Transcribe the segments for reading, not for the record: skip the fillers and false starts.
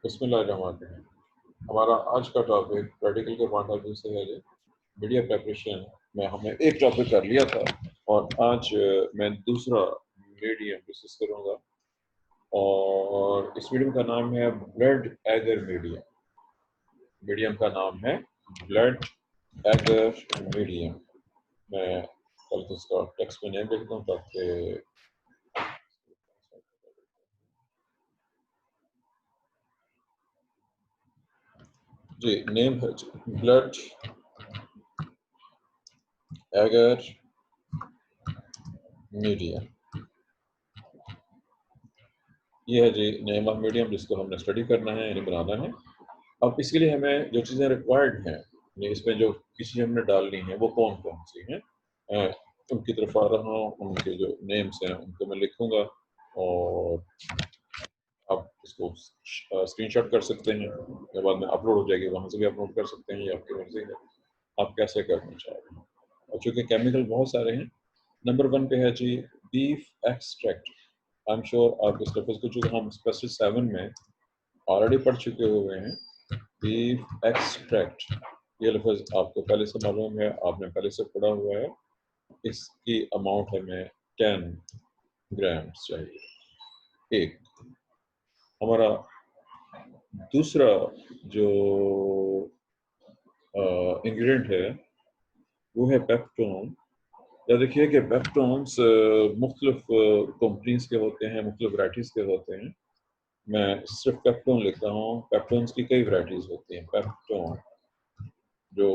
बिस्मिल्लाहिर्रहमानिर्रहीम। हमारा आज का टॉपिक प्रैक्टिकल के पॉइंट ऑफ व्यू से है जी मीडिया प्रेपरेशन में हमने एक टॉपिक कर लिया था और आज मैं दूसरा मीडियम डिस्कस करूंगा और इस मीडियम का नाम है ब्लड एगर मीडियम। मीडियम का नाम है ब्लड एगर मीडियम। मैं कल इसका टेक्स्ट में नेम लिखता हूँ ताकि जी नेम है ब्लड एगर मीडियम। ये है जी नेम ऑफ मीडियम जिसको हमने स्टडी करना है यानी बनाना है। अब इसके लिए हमें जो चीज़ें रिक्वायर्ड हैं यानी इसमें जो चीज़ें हमने डालनी है वो कौन कौन सी हैं, उनकी तरफ आ रहा हूँ। उनके जो नेम्स हैं उनको मैं लिखूंगा और आप इसको स्क्रीनशॉट कर सकते हैं या बाद में अपलोड हो जाएगी, वहाँ से भी अपलोड कर सकते हैं, ये आपकी मर्जी है आप कैसे करना चाह रहे हैं। और चूँकि केमिकल बहुत सारे हैं, नंबर 1 पे है जी beef extract. I am sure आप इस लफ्ज़ को चूँकि हम स्पेशल 7 में ऑलरेडी पढ़ चुके हुए हैं। बीफ एक्सट्रैक्ट ये लफ्ज़ आपको पहले से मालूम है, आपने पहले से पढ़ा हुआ है। इसकी अमाउंट हमें 10 ग्राम्स चाहिए। एक हमारा दूसरा जो इंग्रेडिएंट है वो है पेप्टोन। या देखिए कि पेप्टोन्स मुख्तलिफ कंपनीज के होते हैं, मुख्तलिफ वैराइटीज़ के होते हैं। मैं सिर्फ पेप्टोन लिखता हूँ। पेप्टोन्स की कई वैराइटीज़ होती हैं। पेप्टोन जो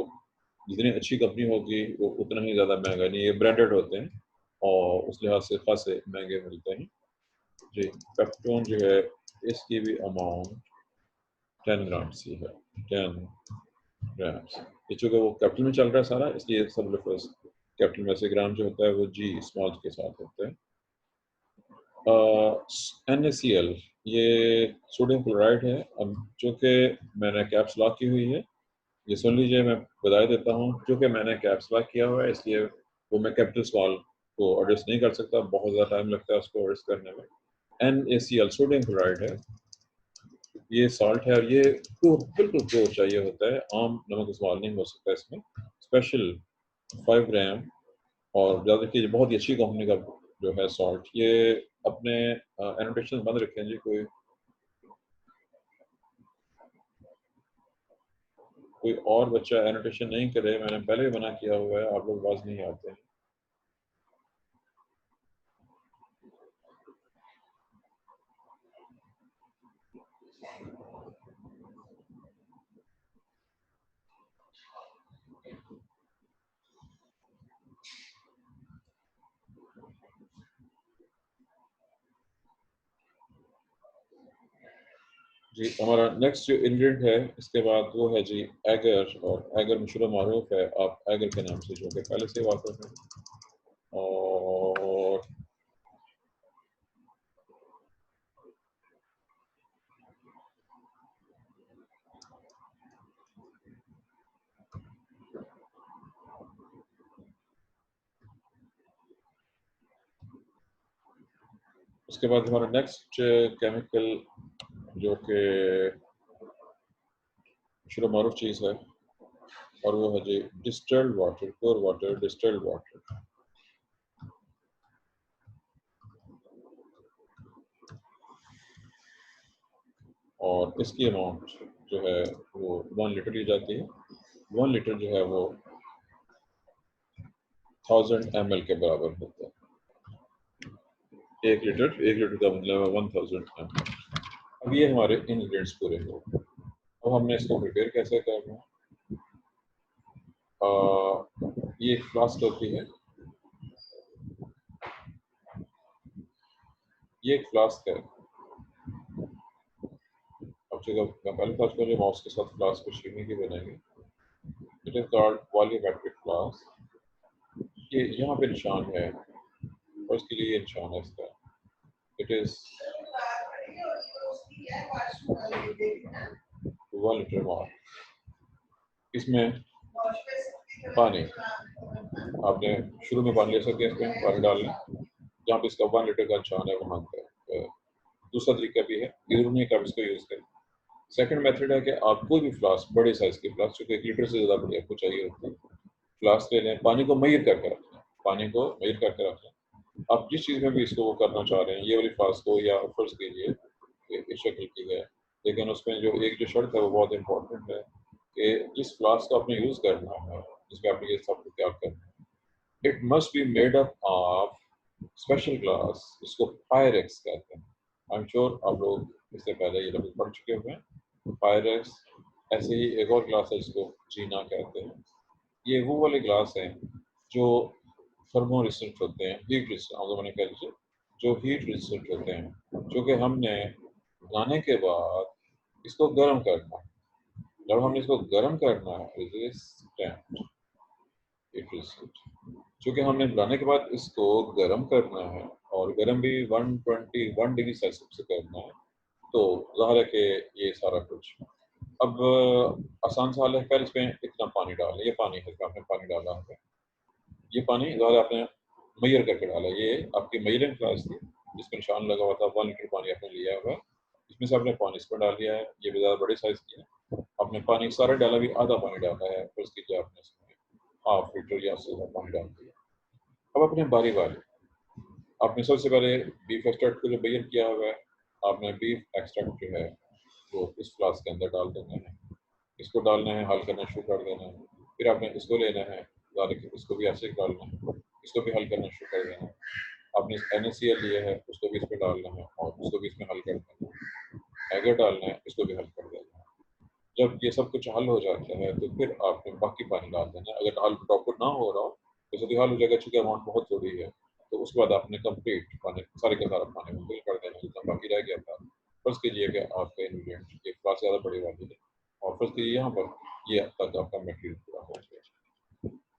जितनी अच्छी कंपनी होगी वो उतना ही ज़्यादा महंगा, नहीं ये ब्रांडेड होते हैं और उस लिहाज से खासे महंगे मिलते हैं जी। पेप्टोन जो है इसकी भी अमाउंट 10 ग्राम्स ही है। 10 ग्राम्स ये चूँकि वो कैपिटल में चल रहा है सारा, इसलिए सब लफ्ज़ कैपिटल में से ग्राम जो होता है वो जी स्मॉल के साथ होता है। NaCl ये सोडियम क्लोराइड है। अब चूँकि मैंने कैप्स लॉक की हुई है, ये सुन लीजिए, मैं बता देता हूँ। क्योंकि मैंने कैप्स लॉक किया हुआ है इसलिए वो मैं कैपिटल स्मॉल को एडजस्ट नहीं कर सकता, बहुत ज़्यादा टाइम लगता है उसको एडजस्ट करने में। NaCl सोडियम क्लोराइड है, ये सॉल्ट है और ये तो बिल्कुल प्योर चाहिए होता है, आम नमक इस्तेमाल नहीं हो सकता इसमें। स्पेशल 5 ग्राम और ज़्यादा देखिए बहुत ही अच्छी कंपनी का जो है सॉल्ट। ये अपने एनोटेशन बंद रखें जी, कोई और बच्चा एनोटेशन नहीं करे, मैंने पहले भी मना किया हुआ है, आप लोग बाज नहीं आते हैं। जी हमारा नेक्स्ट जो इंग्रेडिएंट है इसके बाद वो है जी एगर। और एगर मशहूर मारूफ है, आप एगर के नाम से जो कि पहले से वाकिफ हैं। और उसके बाद हमारा नेक्स्ट केमिकल जो कि मशहूर मारूफ चीज़ है और वो है जी distilled water, pure water, distilled water. और इसकी अमाउंट जो है वो 1 लीटर ली जाती है। 1 लीटर जो है वो 1000 ml के बराबर होता है। 1 लीटर का मतलब है 1000 ml। अब ये हमारे इंग्रेडिएंट्स पूरे हो। अब हमने इसको प्रिपेयर कैसे करना है। ये एक फ्लास्क होती है, ये एक फ्लास्क है। अब जगह मैं पहले फ्लास्क को जो माउस के साथ फ्लास्क को शीनी की बनाएंगे। It is called volumetric flask. ये यहाँ पे निशान है और इसके लिए ये निशान है इसका। It is 1 litre mark. इसमें पानी आपने शुरू में पानी ले सकते हैं, इसमें पानी डाल लें जहाँ पे इसका 1 लीटर का निशान है वहाँ का। दूसरा तरीका भी है, यूरोनिक आप इसको यूज़ करें। सेकंड मेथड है कि आप कोई भी फ्लास्क, बड़े साइज़ की फ्लास्क, जो कि 1 लीटर से ज़्यादा बड़ी आपको चाहिए होती है, फ्लास्क ले लें, पानी को मेजर करके रख लें, पानी को मेजर करके रख लें। आप जिस चीज़ में भी इसको वो करना चाह रहे हैं, ये वाली फ्लास्क हो या फ़र्ज़ कीजिए कि इस शक्ल की है, लेकिन उसमें जो शर्त है वो बहुत इम्पोर्टेंट है कि जिस फ्लास्क को आपने यूज़ करना है, जिसमें आपने ये सब कुछ त्याग करना है, it must be made up of special glass, इसको पायरेक्स कहते हैं। आई एम श्योर आप लोग इससे पहले ये लफ्ज़ पढ़ चुके हुए हैं। पायरेक्स, ऐसे ही एक और ग्लास है जिसको जीना कहते हैं। ये वो वाले ग्लास हैं जो थर्मो रेसिस्टेंट होते हैं, हीट रेसिस्टेंट, आप लोगों ने कह लीजिए, जो हीट रेसिस्टेंट होते हैं, जो कि हमने बनाने के बाद इसको गर्म करना है। जब हमने इसको गर्म करना है, रेजिस्टेंट, हीट रेसिस्टेंट, चूँकि हमने बनाने के बाद इसको गर्म करना है और गर्म भी 121 डिग्री सेल्सियस से करना है, तो ज़ाहिर है कि ये सारा कुछ अब आसान सवाल है, पहले इसमें इतना पानी डालें, ये पानी है, इसमें आपने पानी डाला है। ये पानी ज़्यादा आपने मेजर करके डाला, ये आपकी मेजरिंग ग्लास थी, जिसमें निशान लगा हुआ था, 1 लीटर पानी आपने लिया हुआ है, इसमें से आपने पानी इसमें डाल दिया है, ये भी ज़्यादा बड़े साइज़ की है, आपने पानी सारा डाला भी, आधा पानी डाला है, फ़र्ज़ कीजिए आपने इसमें हाफ लीटर या उससे ज़्यादा पानी डाल दिया। अब अपने बारी-बारी, आपने सबसे पहले बीफ एक्सट्रैक्ट को जो मेजर किया हुआ है, आपने बीफ एक्सट्रैक्ट जो है, वो इस फ्लास्क के अंदर डाल देना है, इसको डालना है, हल करना शुरू कर देना है, फिर आपने इसको लेना है, इसको भी ऐसे ही डालना है, इसको भी हल करना शुरू कर देना है। आपने NaCl लिया है, उसको भी इसमें डालना है और उसको भी इसमें हल कर देना है। एगर डालना है, इसको भी हल कर देना है। जब ये सब कुछ हल हो जाता है, तो फिर आपने बाकी पानी डाल देना है। अगर हल प्रॉपर ना हो रहा हो, तो जल्दी हल हो जाएगा, चूँकि अमाउंट बहुत थोड़ी है, तो उसके बाद आपने कंप्लीट पानी, सारे का सारा पानी फिल कर देना, जितना बाकी रह गया था। फ़र्ज़ कीजिए कि आपका इंग्रीडिएंट एक ग्लास ज़्यादा बड़ी वाली है और फ़र्ज़ कीजिए यहाँ पर ये अब तक आपका मटेरियल पूरा हो गया।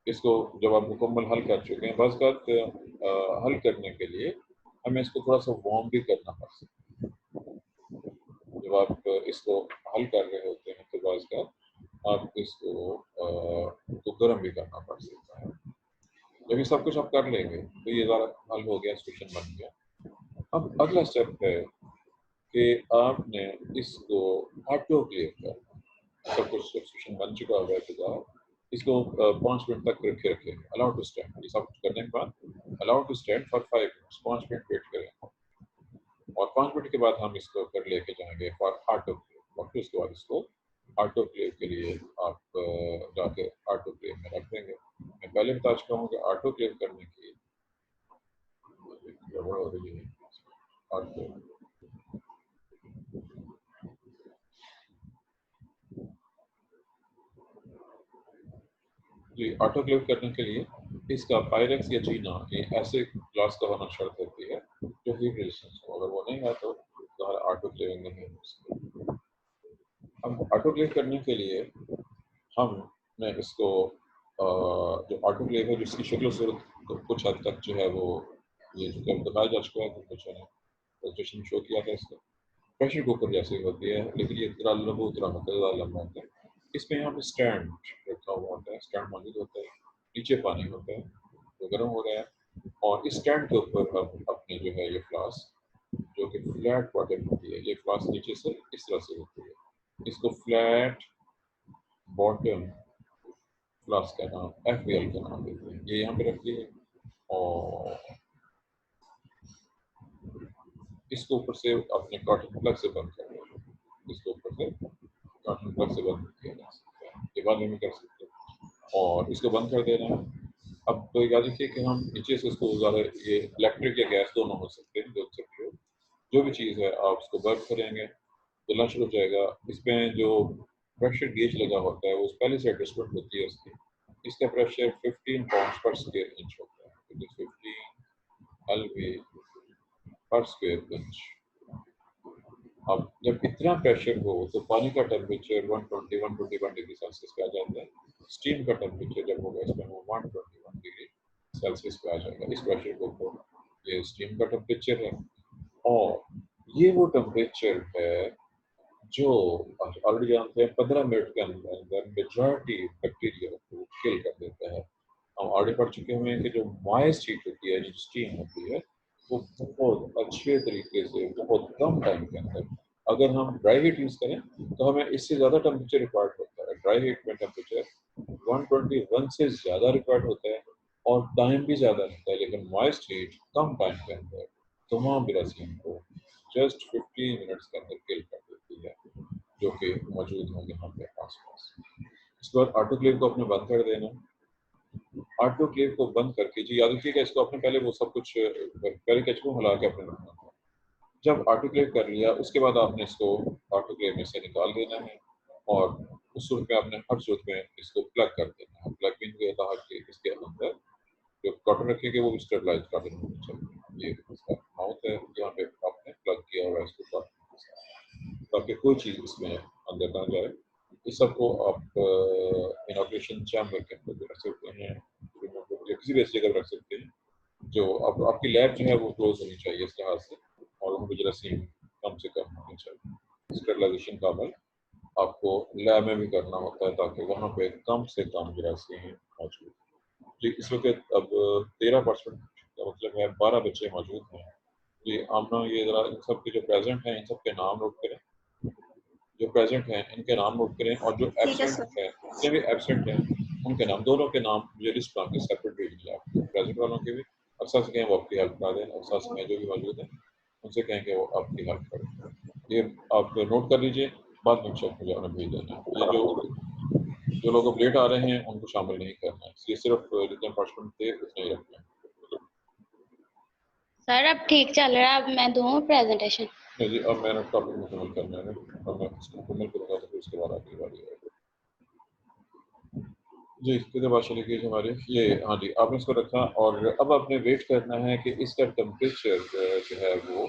इसको जब आप मुकम्मल हल कर चुके हैं, बस बात हल करने के लिए हमें इसको थोड़ा-सा वार्म भी करना पड़ सकता है। जब आप इसको हल कर रहे होते हैं, तो बस का आप इसको तो गर्म भी करना पड़ सकता है। जब ये सब कुछ आप कर लेंगे, तो ये ज़्यादा हल हो गया, सॉल्यूशन बन गया। अब अगला स्टेप है कि आपने इसको ऑटोक्लेव करना। सब कुछ सॉल्यूशन बन चुका हुआ है, तो इसको 5 मिनट तक रखे रखें, अलाउ टू स्टैंड। ये सब कुछ करने के बाद allow to stand for 5 minutes, 5 minute wait करें और 5 मिनट के बाद हम इसको फिर लेके जाएंगे फॉर ऑटोक्लेव और फिर उसके बाद इसको ऑटोक्लेव के लिए आप जाके ऑटोक्लेव में रख देंगे। मैं पहले बता चुका हूँ कि ऑटोक्लेव करने की गड़बड़ हो रही है। ऑटो जी, ऑटोक्लेव करने के लिए इसका पायरेक्स या जीना, ये ऐसे ग्लास का होना शर्त होती है जो हीट रेजिस्टेंस हो। अगर वो नहीं है तो ज़ाहिर ऑटोक्लेविंग नहीं हो सकती। अब ऑटोक्लेव करने के लिए हमने इसको जो ऑटोक्लेव है, जिसकी शक्ल सूरत कुछ हद तक जो है वो ये जो कि बताया जा चुका है, कुछ बच्चों ने प्रेजेंटेशन शो किया था इसका। प्रेशर कुकर जैसी होती है, लेकिन ये इतना लंबा उतना होता है, ज़्यादा लंबा होता है। इसमें यहाँ पे स्टैंड रखा हुआ होता है, स्टैंड मौजूद होता है, नीचे पानी होता है, जो गर्म हो रहा है और इस स्टैंड के ऊपर हम अपनी जो है ये फ्लास्क, जो कि फ्लैट बॉटम होती है, ये फ्लास्क नीचे से इस तरह से होती है। इसको फ्लैट बॉटम फ्लास्क का नाम FBL का नाम देते हैं। ये यहाँ पे रखी है और इसको ऊपर से अपने कॉटन प्लग से बंद कर देना। इसको ऊपर से कॉटन प्लग से बंद किया जा सकता है, ये बाद में भी कर सकते हैं और इसको बंद कर देना है। अब तो याद रखिए कि हम नीचे से उसको ज़्यादा, ये इलेक्ट्रिक या गैस दोनों हो सकते हैं, जो से भी हो, जो भी चीज़ है आप उसको बर्न करेंगे, जलना शुरू हो जाएगा। इसमें जो प्रेशर गेज लगा होता है, वो पहले से एडजस्टमेंट होती है उसकी। इसका प्रेशर 15 पाउंड्स पर स्क्वायर इंच होता है, 15 LV पर स्क्वायर इंच। अब जब इतना प्रेशर हो तो पानी का टेम्परेचर 121 डिग्री सेल्सियस पे आ जाता है। स्टीम का टेम्परेचर जब होगा इसमें वो 121 डिग्री सेल्सियस पे आ जाएगा। इस प्रेशर को ये स्टीम का टेम्परेचर है और ये वो टेम्परेचर है जो ऑलरेडी जानते हैं 15 मिनट के अंदर अंदर मेजॉरिटी बैक्टीरिया को किल कर देता है। हम ऑलरेडी पढ़ चुके हुए हैं कि जो मॉइस्ट हीट होती है, जो स्टीम होती है, वो बहुत अच्छे तरीके से बहुत कम टाइम के अंदर अगर हम ड्राई हीट यूज़ करें तो हमें इससे ज़्यादा टेम्परेचर रिक्वायर्ड होता है। ड्राई हीट में टेम्परेचर 121 से ज़्यादा रिक्वायर्ड होता है और टाइम भी ज़्यादा लगता है, लेकिन मॉइस्ट हीट कम टाइम के अंदर तमाम जरासीम को जस्ट 50 मिनट्स के अंदर किल कर देती है, जो कि मौजूद होंगे यहाँ पे आस-पास। इसके बाद ऑटोक्लेव को आपने बंद कर देना। ऑटोक्लेव को बंद करके जी याद रखिएगा, इसको आपने पहले वो सब कुछ पहले केचप को हिला के आपने रखना था। जब ऑटोक्लेव कर लिया उसके बाद आपने इसको ऑटोक्लेव में से निकाल देना है और उस सूरत में आपने हर सूरत में इसको प्लग कर देना है। प्लग इन ये था कि इसके अंदर जो कॉटन रखेंगे वो भी स्टेबलाइज कॉटन होना चाहिए। ये इसका माउथ है, यहाँ पे आपने प्लग किया हुआ है इसको कॉटन के साथ, ताकि कोई चीज़ इसमें अंदर ना जाए। इस सबको आप इनॉकुलेशन चैम्बर के अंदर भी रख सकते हैं, या किसी भी ऐसी जगह रख सकते हैं जो अब आपकी लैब जो है वो क्लोज होनी चाहिए इस लिहाज से, और उनको जरासीम कम से कम होनी चाहिए। स्टेरिलाइजेशन का अमल आपको लैब में भी करना होता है ताकि वहाँ पे कम से कम जरासीम मौजूद। जी इस वक्त अब 13% का मतलब है 12 बच्चे मौजूद हैं। जी आमना ये ज़रा इन सब के जो प्रेजेंट हैं इन सब के नाम नोट करें, जो प्रेजेंट हैं इनके नाम नोट करें, और जो ठीक है एब्सेंट सर। हैं जितने भी एब्सेंट हैं उनके नाम, दोनों के नाम मुझे लिस्ट बना के सेपरेट भेजिए आप, प्रेजेंट वालों के भी। अक्सर से कहें वो आपकी हेल्प करा दें, अक्सर से कहें जो भी मौजूद है उनसे कहें कि वो आपकी हेल्प करें। ये आप नोट कर लीजिए, बाद में चेक मुझे उन्हें भेज देना। ये जो लोग अब लेट आ रहे हैं उनको शामिल नहीं करना है, ये सिर्फ जितने पार्टिसिपेंट थे उतने ही रखना है। सर अब ठीक चल रहा है, अब मैं दूँ प्रेजेंटेशन। नहीं जी, अब मैंने टॉपिक मुकम्मल करना है, अब मैं इसको मुकम्मल करूँगा तो फिर उसके बाद आपकी बारी है। जी कितने बात चली गई हमारे ये, हाँ जी आपने इसको रखा और अब आपने वेट करना है कि इसका टेम्परेचर जो है वो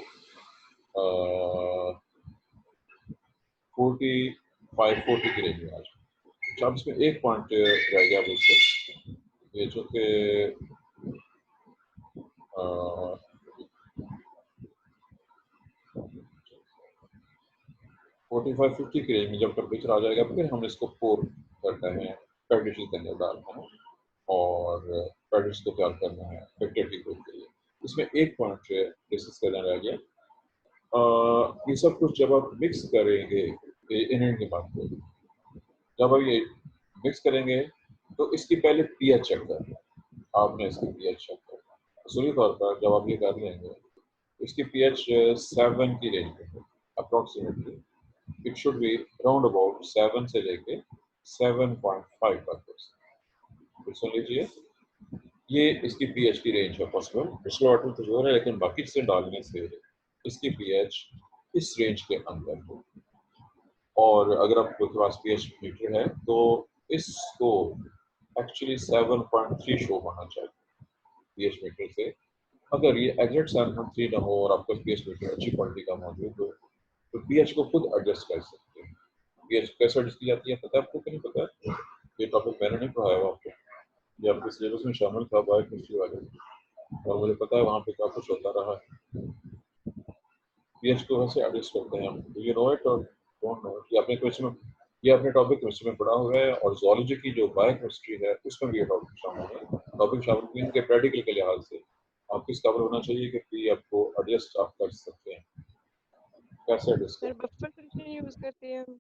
45-40 की रेंज में आ जाए। अच्छा अब इसमें एक पॉइंट रह गया मुझसे, ये जो कि 45-50 की रेंज में जब टेम्परेचर आ जाएगा फिर हम इसको पोर करना है, पैडिशन के अंदर डालना है और पैडिश को तैयार करना है बैक्टीरिया ग्रोथ के लिए। इसमें एक पॉइंट डिस्कस करना रह गया, ये सब कुछ जब आप मिक्स करेंगे इन्हें के बाद को, जब आप ये मिक्स करेंगे तो इसकी पहले पीएच चेक करना है। आपने इसकी पीएच चेक करना है असूली तौर पर, जब आप ये कर लेंगे इसकी पीएच 7 की रेंज में है approximately. It should be round about 7 से लेके 7.5 तक। फिर सुन लीजिए, ये इसकी पीएच की रेंज है पॉसिबल। पिछले वाटर तो जोर है लेकिन बाकी चीजें डालने से इसकी पीएच इस रेंज के अंदर हो। और अगर आपके पास पीएच मीटर है तो इसको एक्चुअली 7.3 शो होना चाहिए पीएच मीटर से। अगर ये एग्जैक्ट 7.3 ना हो और आपका पीएच मीटर अच्छी क्वालिटी का मौजूद हो तो पीएच को खुद एडजस्ट कर सकते हैं। पीएच कैसे एडजस्ट की जाती है पता है आपको कि नहीं पता है? ये टॉपिक मैंने नहीं पढ़ाया हुआ आपको, ये आपके सिलेबस में शामिल था बायोकेमिस्ट्री वाले, और मुझे पता है वहाँ पे क्या कुछ होता रहा है। पीएच को वैसे एडजस्ट करते हैं हम, यू नो इट और डोंट नो इट। ये अपने क्वेश्चन में, ये अपने टॉपिक केमिस्ट्री में पढ़ा हुआ है और जोलॉजी की जो बायोकेमिस्ट्री है उसमें भी ये टॉपिक शामिल है। टॉपिक शामिल इनके प्रैक्टिकल के लिहाज से आपको इसका कवर होना चाहिए कि पीएच को एडजस्ट आप कर सकते हैं। कैसे एडजस्ट सर करते बफर फिल्टर यूज करते हैं हम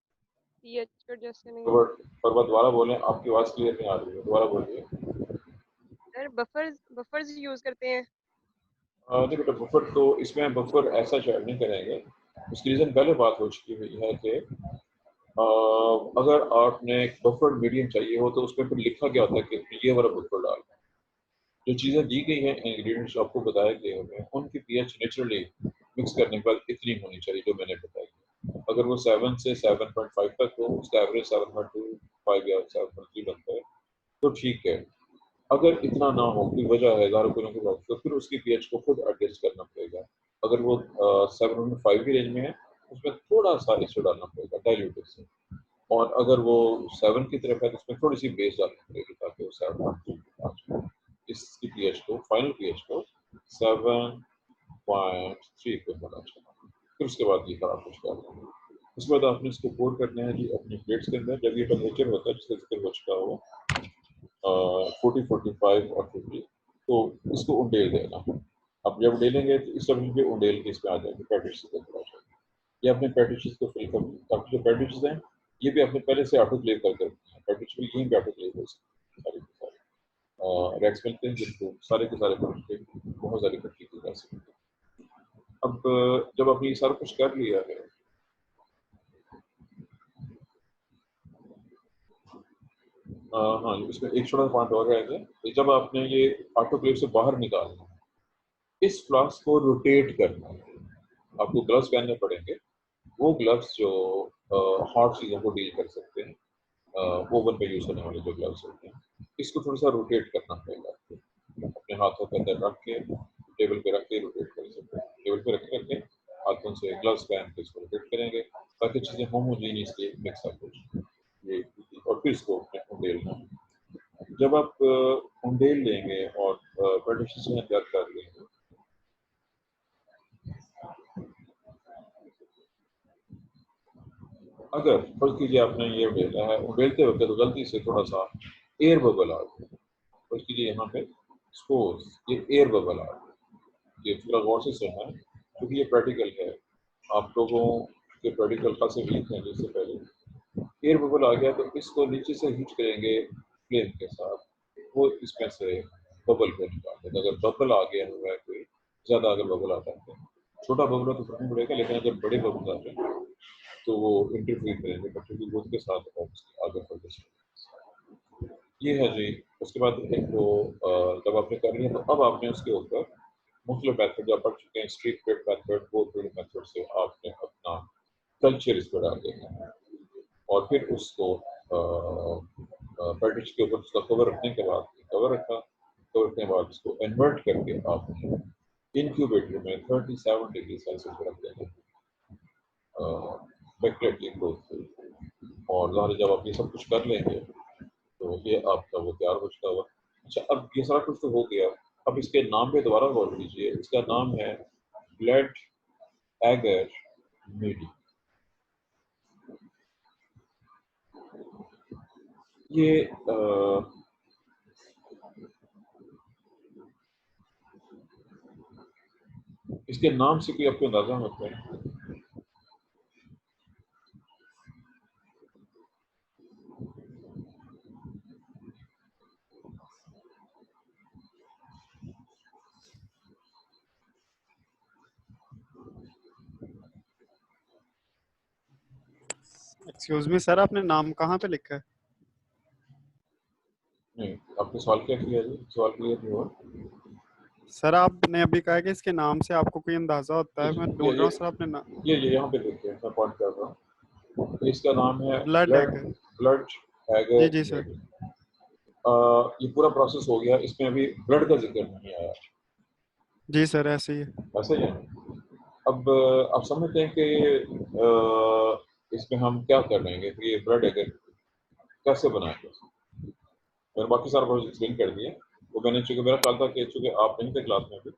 पीएच को एडजस्ट करने के हैं? लिए। पर बात दोबारा बोलें, आपकी आवाज़ क्लियर नहीं आ रही है, दोबारा बोलिए। सर बफर्स यूज करते हैं। नहीं बेटा, बफर तो इसमें बफर ऐसा शेयर नहीं करेंगे। उसकी रीज़न पहले बात हो चुकी हुई है कि अगर आपने एक बफर मीडियम चाहिए हो तो उसमें फिर लिखा गया होता है कि ये वाला बफर डालना। जो चीज़ें दी गई हैं इंग्रेडिएंट्स आपको बताए गए हैं उनकी पीएच नेचुरली मिक्स करने के बाद इतनी होनी चाहिए जो मैंने बताई। अगर वो 7 से 7.5 तक हो, उसका एवरेज 7.25 या 7.3 बनता है तो ठीक है। अगर इतना ना हो, कोई वजह है ज़ाहिर कोई ना कोई बात, तो फिर उसकी पीएच को खुद एडजस्ट करना पड़ेगा। अगर वो 7.5 की रेंज में है उसमें थोड़ा सा इससे डालना पड़ेगा डाइल्यूटेड से, और अगर वो 7 की तरफ है तो उसमें थोड़ी सी बेस डालनी पड़ेगी ताकि वो 7.3 आ जाए। इसकी पीएच को, फाइनल पीएच को 7.3 पे होना चाहिए। फिर उसके बाद ये सारा कुछ करना है। उसके बाद आपने इसको पोर करना है जी अपनी प्लेट्स के अंदर। जब ये टेम्परेचर होता है जिसका जिक्र हो चुका हो 40, 45 और 50, तो इसको उंडेल देना। अब जब उंडेलेंगे तो इस तरह के उंडेल के इसमें आ जाएंगे, पैकेट से अंदर आ जाएंगे। ये अपने पैटिशेस को फिल कर दें, आपके जो पैटिशेस हैं ये भी आपने पहले से ऑटो क्लेव करके रखते हैं, पैटिश भी यहीं पे ऑटो क्लेव हो सकते हैं सारे के सारे। रैक्स मिलते हैं जिनको सारे के सारे पैटिश बहुत सारी इकट्ठी की जा सकती है। अब जब आपने ये सारा कुछ कर लिया है, हाँ, इसमें एक छोटा सा पॉइंट और रहेगा कि जब आपने ये ऑटोक्लेव से बाहर निकालना है, इस फ्लास्क को रोटेट करना है, आपको ग्लव्स पहनने पड़ेंगे, वो ग्लव्स जो हॉट चीज़ों को डील कर सकते हैं, ओवन पे यूज़ करने वाले जो ग्लव्स होते हैं, इसको थोड़ा सा रोटेट करना पड़ेगा आपको, अपने हाथों के अंदर रख के टेबल पे रख के रोटेट कर सकते हैं, टेबल पे रख के हाथों से ग्लव्स पहन के इसको रोटेट करेंगे ताकि चीज़ें होमोजीनियसली मिक्स अप हो जाए। ये और फिर इसको उंडेलना है। जब आप उंडेल लेंगे और पार्टीशन में तैयार कर लेंगे, अगर फर्ज कीजिए आपने ये उंडेला है, उंडेलते वक्त तो गलती से थोड़ा सा एयर बबल आ गया, फर्ज कीजिए यहाँ पे सपोज ये एयर बबल आ गया, ये थोड़ा गौर से सुनना है क्योंकि ये प्रैक्टिकल है, आप लोगों के प्रैक्टिकल खासे वीक हैं जिससे पहले एयर बबल आ गया तो इसको नीचे से हीट करेंगे फ्लेम के साथ, वो इसमें से बबल को निकाल देगा। अगर बबल आ गया हुआ है कोई ज़्यादा, अगर बबल आता है छोटा बबल हो तो फर्क नहीं पड़ेगा, लेकिन जब बड़े बबल आते हैं तो वो इंटरफेयर करेंगे बच्चों की ग्रोथ के साथ और आगे बढ़ते। ये है जी। उसके बाद एक वो जब आपने कर लिया तो अब आपने उसके ऊपर मुख्तलिफ मेथड जो आप पढ़ चुके हैं, स्ट्रीट प्रिंट मेथड, वो प्रिंट मेथड से आपने अपना कल्चर इस पर डाल देना है और फिर उसको पैकेज के ऊपर उसका कवर रखने के बाद कवर रखा, कवर रखने के बाद उसको इन्वर्ट करके आपने इनक्यूबेटर में 37 डिग्री सेल्सियस पर रख देंगे बैकलेट की ग्रोथ। और ज़ाहिर जब आप ये सब कुछ कर लेंगे तो ये आपका वो तैयार हो चुका हुआ। अच्छा, अब ये सारा कुछ तो हो गया, अब इसके नाम पे दोबारा गौर कीजिए, इसका नाम है ब्लड एगर मीडी। ये इसके नाम से कोई आपको अंदाजा होता है? एक्सक्यूज मी सर, आपने नाम कहाँ पे लिखा है? नहीं, आपने सवाल क्या किया जी? सवाल क्लियर नहीं हुआ। सर आपने अभी कहा कि इसके नाम से आपको कोई अंदाजा होता है, मैं ढूंढ रहा हूँ सर अपने नाम। ये यहाँ पे देखिए, मैं पॉइंट कर रहा हूँ, इसका नाम है ब्लड ब्लड एगर। ब्लड जी एगर जी सर। मीडी। ये पूरा प्रोसेस हो गया, इसमें अभी ब्लड का जिक्र नहीं आया। जी सर ऐसे ही है। ऐसा ही है। अब आप समझते हैं कि इसमें हम क्या कर लेंगे कि ये ब्लड एगर कैसे बनाएंगे। मैंने बाकी सारा प्रोसेस एक्सप्लेन कर दिया, वो मैंने चूँकि मेरा ख्याल था कि चूँकि आप नहीं थे क्लास में भी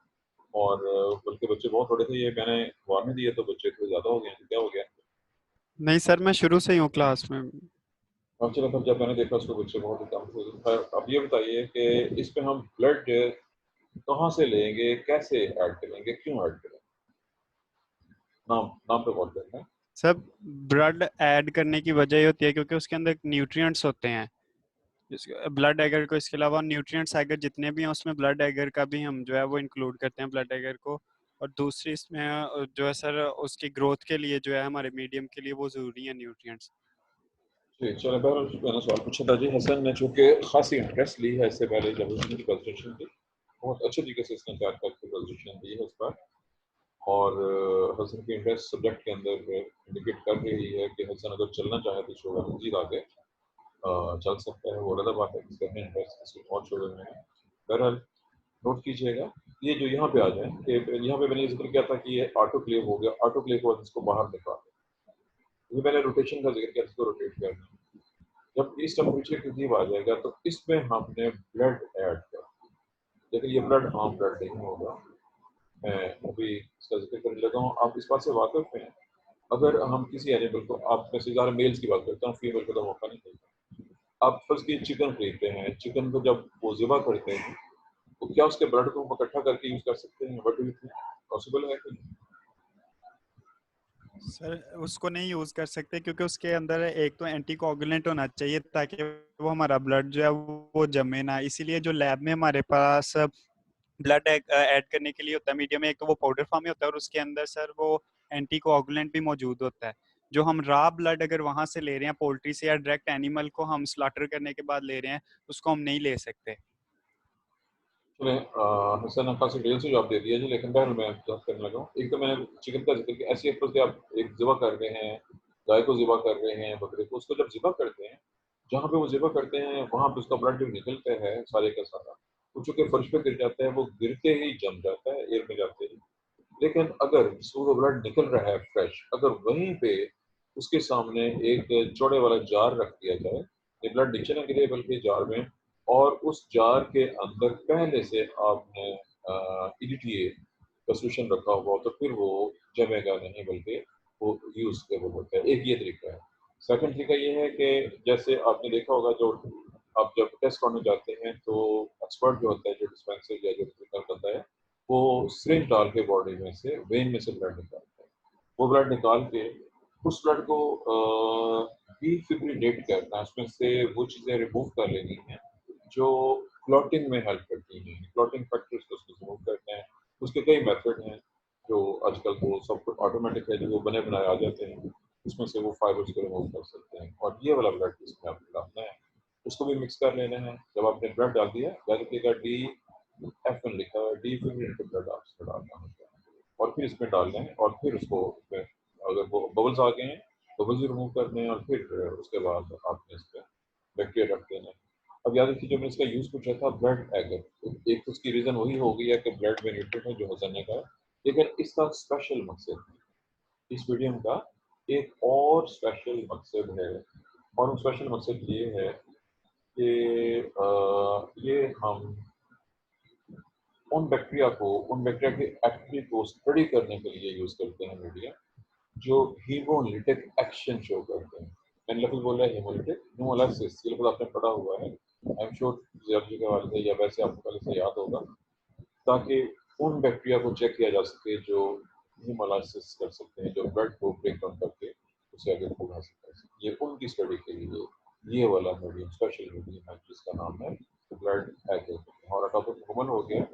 और बल्कि बच्चे बहुत थोड़े थे, ये मैंने वार्निंग दी है तो बच्चे थोड़े ज़्यादा हो गए हैं, तो क्या हो गया? नहीं सर, मैं शुरू से ही हूँ क्लास में। अब चलो, तब जब मैंने देखा उसको बच्चे बहुत ही कम थे। अब ये बताइए कि इस पे हम ब्लड कहाँ से लेंगे, कैसे ऐड करेंगे, क्यों ऐड करेंगे? नाम नाम पे गौर करना है। सर ब्लड ऐड करने की वजह ये होती है क्योंकि उसके अंदर न्यूट्रिएंट्स होते हैं, ब्लड एगर को इसके अलावा न्यूट्रिएंट्स एगर जितने भी हैं उसमें ब्लड एगर का भी हम जो है वो इंक्लूड करते हैं ब्लड एगर को। और दूसरी इसमें जो है सर उसकी ग्रोथ के लिए जो है हमारे मीडियम के लिए वो ज़रूरी है न्यूट्रिएंट्स। जी चलो, बहरहाल मैंने सवाल पूछा था जी। हसन ने चूँकि खासी इंटरेस्ट ली है इससे पहले जब उसने प्रेजेंटेशन दी, बहुत अच्छे तरीके से इसने तैयार करके प्रेजेंटेशन दी है इस बार। और हसन की इंटरेस्ट सब्जेक्ट के अंदर इंडिकेट कर रही है कि हसन अगर चलना चाहे तो शोबा मजीद आगे चल सकता है। वो अलग बात है कि इसका इंटरेस्ट किसी और शोबे में है। बहरहाल नोट कीजिएगा, ये जो यहाँ पे आ जाए कि यहाँ पे मैंने जिक्र किया था कि ये ऑटोक्लेव हो गया, ऑटोक्लेव के बाद इसको बाहर निकाल, ये मैंने रोटेशन का जिक्र किया, इसको रोटेट करना। जब इस टेम्परेचर के करीब आ जाएगा तो इसमें हमने ब्लड ऐड कर, लेकिन ये ब्लड आम ब्लड नहीं होगा। मैं अभी इसका जिक्र करने लगा हूँ, आप इस बात से वाकिफ हैं। अगर हम किसी एनिमल को, आप मैं ज़्यादा मेल्स की बात करता हूँ, फीमेल को तो मौका नहीं देता। आप फर्ज की चिकन खरीदते हैं, चिकन को जब वो ज़िबा करते हैं तो क्या उसके ब्लड को इकट्ठा करके यूज़ कर सकते हैं? What do you think, possible है कि नहीं? सर उसको नहीं यूज कर सकते क्योंकि उसके अंदर एक तो एंटीकोगुलेंट होना चाहिए ताकि वो हमारा ब्लड जो है वो जमे ना, इसीलिए जो लैब में हमारे पास ब्लड ऐड करने के लिए होता है मीडियम में, एक तो वो पाउडर फॉर्म में होता है और उसके अंदर सर वो एंटीकोगुलेंट भी मौजूद होता है। जो हम रा ब्लड अगर वहां से ले रहे हैं पोल्ट्री से या डायरेक्ट एनिमल को हम स्लॉटर करने के बाद ले रहे हैं, उसको हम नहीं ले सकते। चलें, हसन ने काफ़ी डिटेल से जवाब दे दिया जी, लेकिन बहरहाल मैं बात करने लगा हूँ। एक तो मैंने चिकन का ज़िक्र किया, ऐसी एप्रोच कि आप एक ज़िबा कर रहे हैं, गाय को ज़िबा कर रहे हैं, बकरे को, उसको जब ज़िबा करते हैं, जहाँ पे वो ज़िबा करते हैं, वहाँ पे उसका ब्लड जो निकलता है सारे का सारा, वो चूँकि फर्श पे गिर जाता है, वो गिरते ही जम जाता है, एयर में जाते ही। लेकिन अगर जिसको वो ब्लड निकल रहा है फ्रेश, अगर वहीं पे उसके सामने एक चौड़े वाला जार रख दिया जाए, ये ब्लड नीचे ना गिरे बल्कि जार में, और उस जार के अंदर पहले से आपने ईडीटीए का सॉल्यूशन रखा हुआ, तो फिर वो जमेगा नहीं बल्कि वो यूज़ केबल होता है। एक ये तरीका है। सेकंड तरीका ये है कि जैसे आपने देखा होगा, जो आप जब टेस्ट करने जाते हैं तो एक्सपर्ट जो होता है, जो डिस्पेंसर या जो क्लिनिकल बंदा है, वो सिरिंज डाल के बॉडी में से, वेन में से ब्लड निकालता है। वो ब्लड निकाल के उस ब्लड को डिफिब्रिलेट करना है, उसमें से वो चीज़ें रिमूव कर लेनी हैं जो क्लॉटिंग में हेल्प करती हैं। क्लॉटिंग फैक्टर्स को उसको रिमूव करना है। उसके कई मेथड हैं जो आजकल तो सब कुछ ऑटोमेटिक है, जो वो बने बनाए आ जाते हैं। उसमें से वो फाइबर्स को रिमूव कर सकते हैं, और ये वाला ब्लड इसमें आपको डालना है, उसको भी मिक्स कर लेना है। जब आपने ब्लड डाल दिया, याद रखिएगा डी एफ लिखा हुआ है, डिफिब्रिलेटेड ब्लड आपको डालना होता है, और फिर इसमें डालना है, और फिर उसको अगर वो बबल्स आ गए हैं, बबल्स भी रिमूव करने हैं, और फिर उसके बाद आपने इस पर बैक्टीरिया रख देना है। अब याद रखिए, जो मैंने इसका यूज़ पूछा था ब्लड एगर, एक तो उसकी रीज़न वही हो गई है कि ब्लड में न्यूट्रिएंट है जो हजरने का है, लेकिन इसका स्पेशल मकसद है, इस मीडियम का एक और स्पेशल मकसद है, और वो स्पेशल मकसद ये है कि ये हम उन बैक्टीरिया के एक्टिविटी को स्टडी करने के लिए यूज़ करते हैं मीडिया, जो हीमोलिटिक एक्शन शो करते हैं। मैंने लफ्ज़ बोला है हीमोलिटिक, हीमोलाइसिस, ये लफ्ज़ आपने पढ़ा हुआ है, आई एम श्योर जियोलॉजी के हवाले से या वैसे आपको पहले से याद होगा, ताकि उन बैक्टीरिया को चेक किया जा सके जो हीमोलाइसिस कर सकते हैं, जो ब्लड को ब्रेक डाउन करके उसे आगे बढ़ा सकते हैं। ये उनकी स्टडी के लिए ये वाला मीडियम, स्पेशल मीडियम है जिसका नाम है ब्लड एगर। हमारा टॉपिक मुकम्मल हो गया।